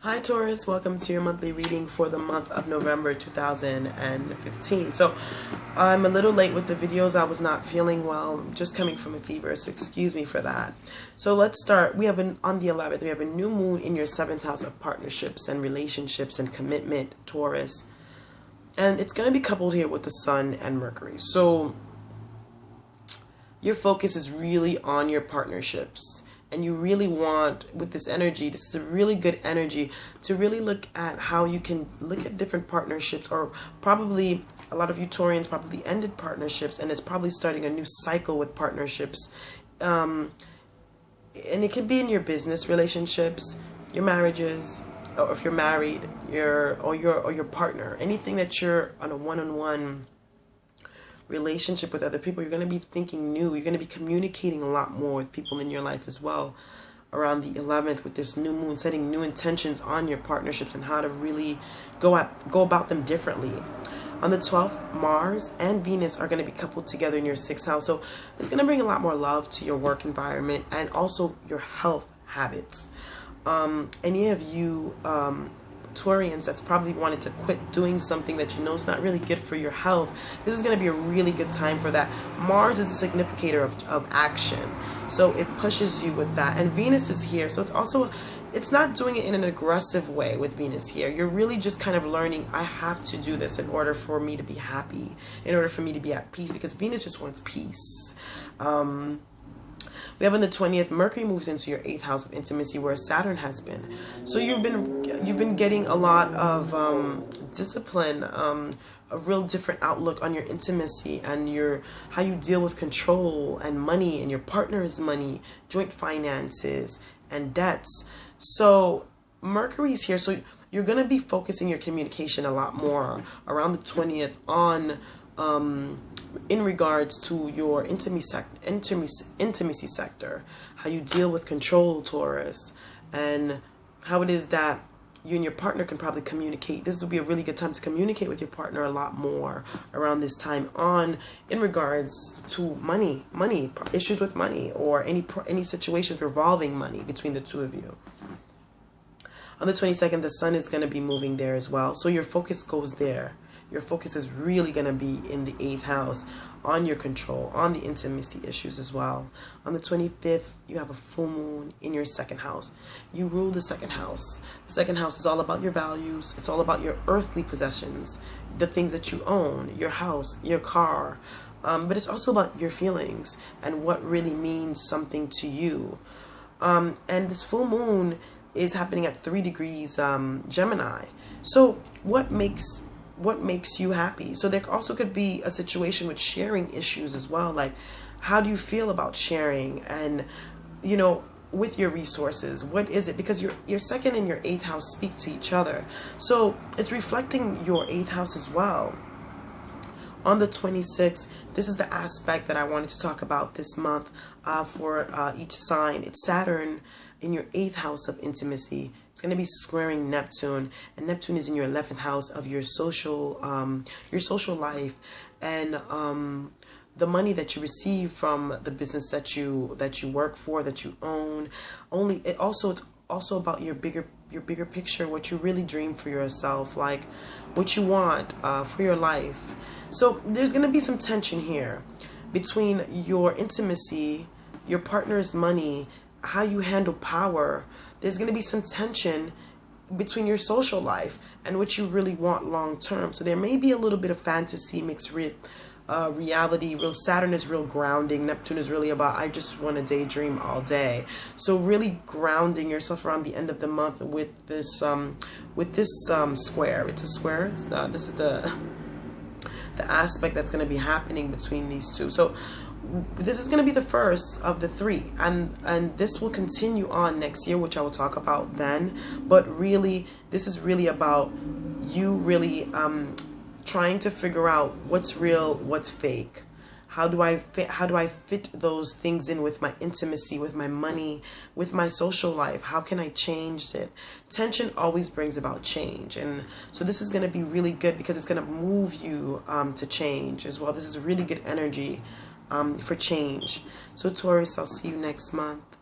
Hi Taurus, welcome to your monthly reading for the month of November 2015. So I'm a little late with the videos. I was not feeling well, just coming from a fever, so excuse me for that. So let's start. On the 11th, we have a new moon in your 7th house of partnerships and relationships and commitment, Taurus. And it's going to be coupled here with the Sun and Mercury. So your focus is really on your partnerships. And you really want, with this energy, this is a really good energy to really look at how you can look at different partnerships, or probably a lot of you Taurians probably ended partnerships and is probably starting a new cycle with partnerships. And it can be in your business relationships, your marriages, or if you're married, your partner, anything that you're on a one-on-one relationship with other people. You're going to be thinking new. You're going to be communicating a lot more with people in your life as well around the 11th with this new moon, setting new intentions on your partnerships and how to really go about them differently. On the 12th, Mars and Venus are going to be coupled together in your 6th house. So it's going to bring a lot more love to your work environment and also your health habits. Any of you Taurians that's probably wanted to quit doing something that you know is not really good for your health, this is going to be a really good time for that. Mars is a significator of action, so it pushes you with that. And Venus is here, so it's not doing it in an aggressive way with Venus here. You're really just kind of learning, I have to do this in order for me to be happy, in order for me to be at peace, because Venus just wants peace. We have on the 20th, Mercury moves into your 8th house of intimacy where Saturn has been. So you've been getting a lot of discipline, a real different outlook on your intimacy and how you deal with control and money and your partner's money, joint finances and debts. So Mercury's here, so you're going to be focusing your communication a lot more around the 20th on in regards to your intimacy sector, how you deal with control, Taurus, and how it is that you and your partner can probably communicate. This will be a really good time to communicate with your partner a lot more around this time in regards to money issues with money, or any situations revolving money between the two of you. On the 22nd, the Sun is going to be moving there as well, so your focus goes there. Your focus is really going to be in the 8th house, on your control, on the intimacy issues as well. On the 25th, you have a full moon in your 2nd house. You rule the 2nd house. The 2nd house is all about your values. It's all about your earthly possessions, the things that you own, your house, your car. But it's also about your feelings and what really means something to you. And this full moon is happening at 3 degrees Gemini. So what makes you happy? So there also could be a situation with sharing issues as well, like how do you feel about sharing and with your resources? What is it? Because your 2nd and your 8th house speak to each other, so it's reflecting your 8th house as well. On the 26th, this is the aspect that I wanted to talk about this month for each sign. It's Saturn in your 8th house of intimacy. It's going to be squaring Neptune, and Neptune is in your 11th house of your social life and the money that you receive from the business that you work for, that you own. It's also about your bigger picture, what you really dream for yourself, like what you want for your life. So there's going to be some tension here between your intimacy, your partner's money, how you handle power. There's going to be some tension between your social life and what you really want long term. So there may be a little bit of fantasy mixed with reality. Saturn is real grounding. Neptune is really about, I just want to daydream all day. So really grounding yourself around the end of the month with this square. It's a square. This is the aspect that's going to be happening between these two. So this is going to be the first of the 3, and this will continue on next year, which I will talk about then. But really, this is really about you really trying to figure out what's real, what's fake. How do I fit those things in with my intimacy, with my money, with my social life? How can I change it? Tension always brings about change, and so this is going to be really good because it's going to move you to change as well. This is a really good energy for change. So Taurus, I'll see you next month.